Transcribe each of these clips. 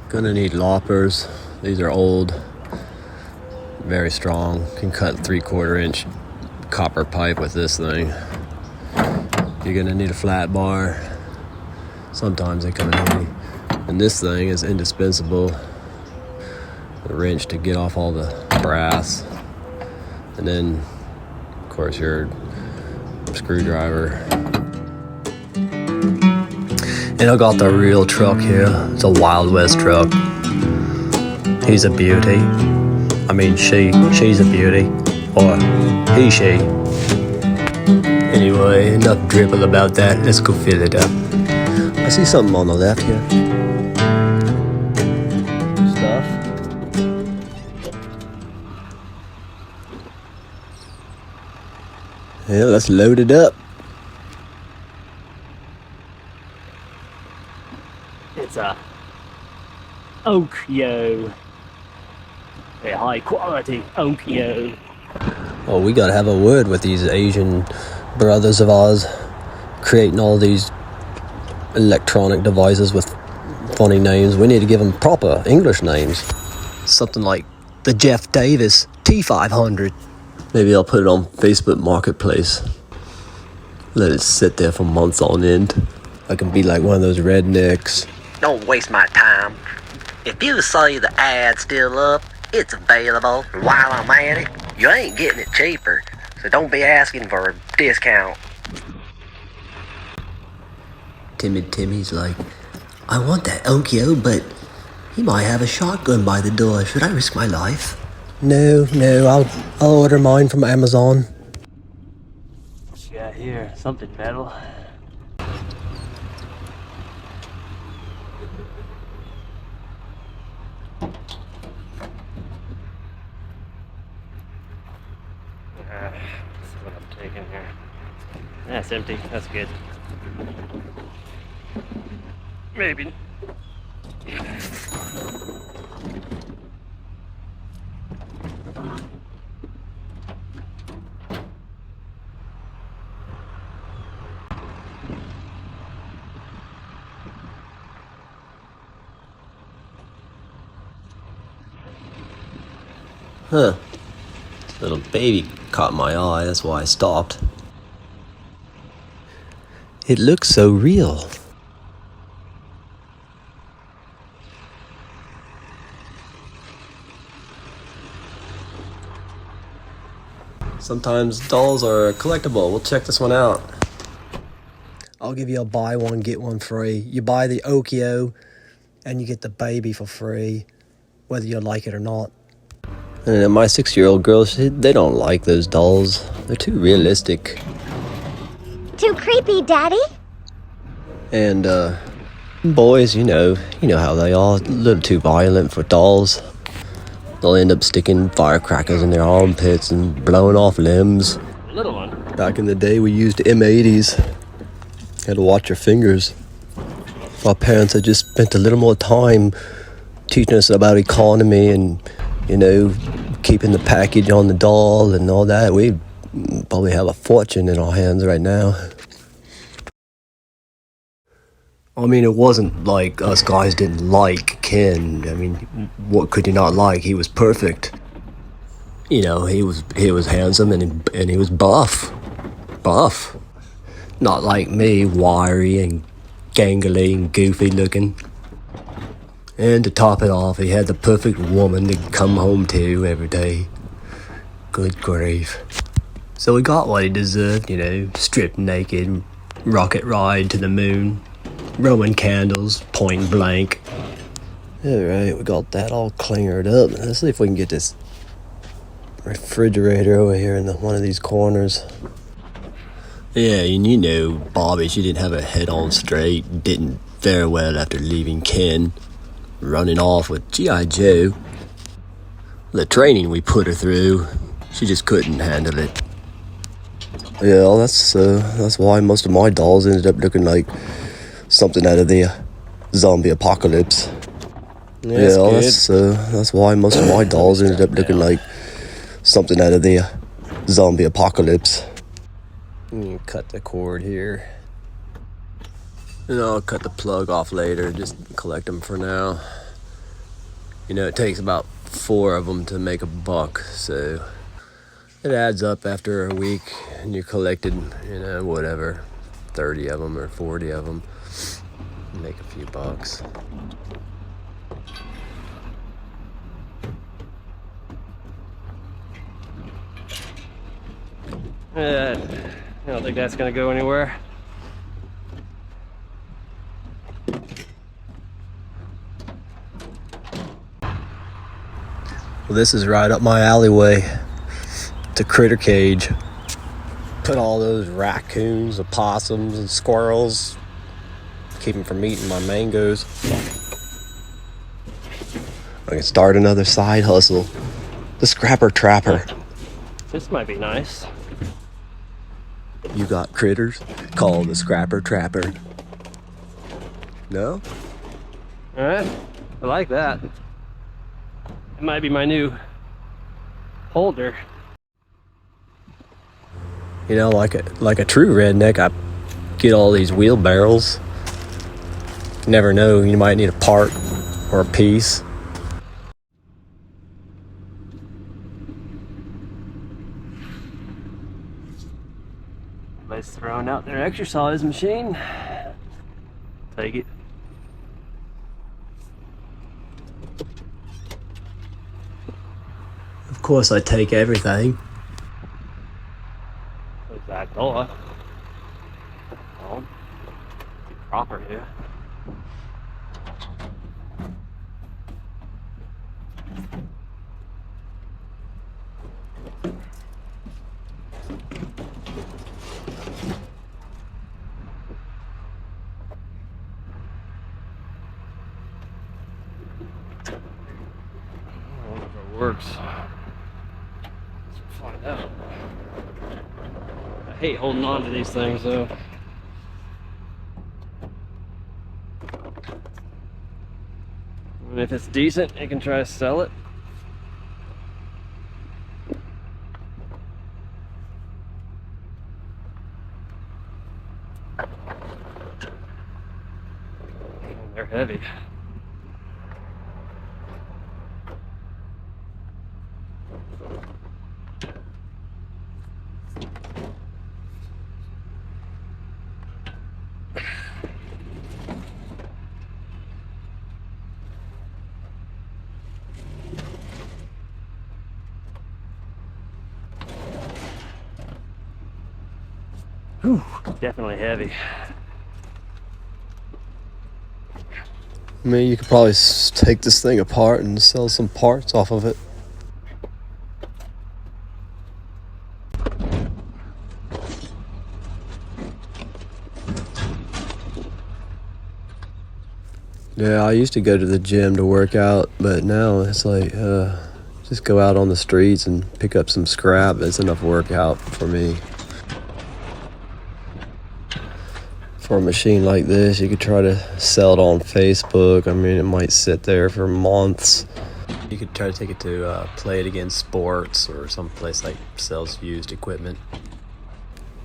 Gonna need loppers. These are old, very strong. Can cut 3/4 inch copper pipe with this thing. You're gonna need a flat bar. Sometimes they come in handy. And this thing is indispensable. A wrench to get off all the brass. And then, of course, your screwdriver. And I got the real truck here. It's a Wild West truck. He's a beauty. I mean, she's a beauty. Or she. Anyway, enough dribble about that. Let's go fill it up. I see something on the left here. Stuff. Yeah, let's load it up. It's a Onkyo. A high quality Onkyo. Oh, we gotta have a word with these Asian brothers of ours, creating all these electronic devices with funny names. We need to give them proper English names. Something like the Jeff Davis T500. Maybe I'll put it on Facebook Marketplace. Let it sit there for months on end. I can be like one of those rednecks. Don't waste my time. If you see the ad still up, it's available. While I'm at it, you ain't getting it cheaper, so don't be asking for a discount. Timid Timmy's like, I want that Onkyo, but he might have a shotgun by the door. Should I risk my life? No, I'll order mine from Amazon. What you got here? Something metal. Let's see what I'm taking here. That's empty. That's good. Maybe. Huh. Little baby caught my eye, that's why I stopped. It looks so real. Sometimes dolls are collectible. We'll check this one out. I'll give you a buy one, get one free. You buy the Onkyo and you get the baby for free, whether you like it or not. And my 6-year-old girls, they don't like those dolls. They're too realistic. Too creepy, Daddy? And, boys, you know how they are. A little too violent for dolls. They'll end up sticking firecrackers in their armpits and blowing off limbs. Little one. Back in the day, we used M80s. Had to watch your fingers. Our parents had just spent a little more time teaching us about economy and, keeping the package on the doll and all that. We probably have a fortune in our hands right now. I mean, it wasn't like us guys didn't like Ken. I mean, what could you not like? He was perfect. He was handsome and he was buff. Not like me, wiry and gangly and goofy looking. And to top it off, he had the perfect woman to come home to every day. Good grief. So he got what he deserved, stripped naked, rocket ride to the moon, Roman candles, point blank. Alright, we got that all clingered up. Let's see if we can get this refrigerator over here in one of these corners. Yeah, and Bobby, she didn't have her head on straight, didn't fare well after leaving Ken, running off with G.I. Joe. The training we put her through, she just couldn't handle it. Yeah, that's why most of my dolls ended up looking like something out of the zombie apocalypse. That's why most of my dolls ended up looking like something out of the zombie apocalypse. You cut the cord here. And I'll cut the plug off later, just collect them for now. You know, it takes about 4 of them to make a buck, so it adds up after a week, and you collected, you know, whatever, 30 of them or 40 of them, make a few bucks. I don't think that's gonna go anywhere. Well, this is right up my alleyway. It's a critter cage. Put all those raccoons, opossums, and squirrels, keep them from eating my mangoes. I can start another side hustle. The Scrapper Trapper. This might be nice. You got critters? Call the Scrapper Trapper. No? Alright, I like that. It might be my new holder. You know, like a true redneck, I get all these wheelbarrows. You never know, you might need a part or a piece. Everybody's throwing out their exercise machine. Take it. Of course, I take everything. Back door. Well, be proper here. I wonder if it works. Let's find out. I hate holding on to these things though. And if it's decent, you can try to sell it. They're heavy. Whew, definitely heavy. I mean, you could probably take this thing apart and sell some parts off of it. Yeah, I used to go to the gym to work out, but now it's like, just go out on the streets and pick up some scrap. That's enough workout for me. For a machine like this, you could try to sell it on Facebook. I mean, it might sit there for months. You could try to take it to Play It Again Sports or some place like sells used equipment.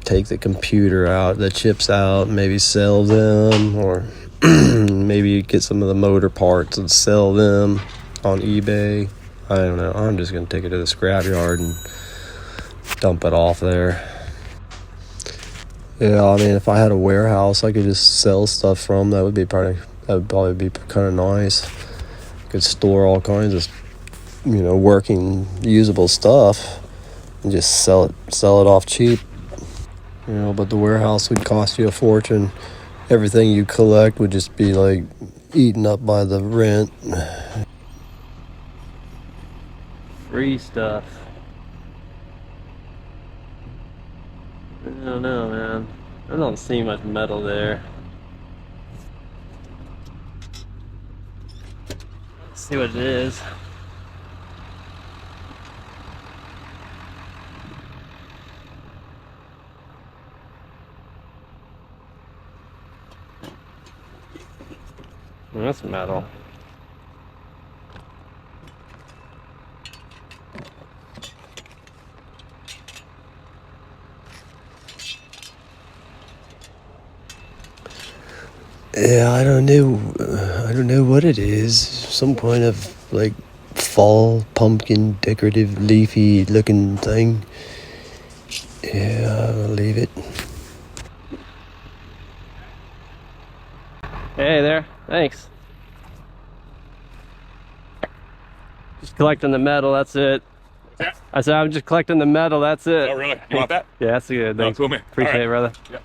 Take the computer out, the chips out, maybe sell them, or maybe get some of the motor parts and sell them on eBay. I don't know. I'm just going to take it to the scrapyard and dump it off there. Yeah, I mean, if I had a warehouse I could just sell stuff from, that would probably be kind of nice. Could store all kinds of, you know, working, usable stuff and just sell it off cheap. You know, but the warehouse would cost you a fortune. Everything you collect would just be like eaten up by the rent. Free stuff. I don't know, man. I don't see much metal there. Let's see what it is. That's metal. Yeah, I don't know what it is. Some kind of like fall pumpkin, decorative, leafy looking thing. Yeah, I'll leave it. Hey there, thanks. Just collecting the metal, that's it. Yeah. I said, I'm just collecting the metal, that's it. Oh, really? You want that? Yeah, that's good. Oh, Thanks. cool, man. Appreciate All it, right. brother. Yeah.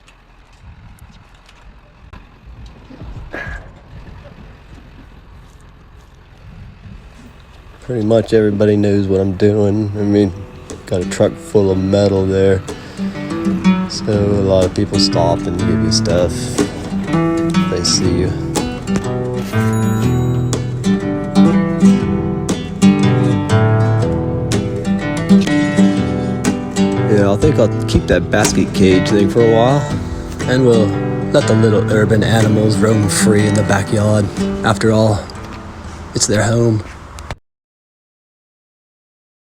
Pretty much everybody knows what I'm doing. I mean, got a truck full of metal there. So a lot of people stop and give you stuff if they see you. Yeah, I think I'll keep that basket cage thing for a while. And we'll let the little urban animals roam free in the backyard. After all, it's their home.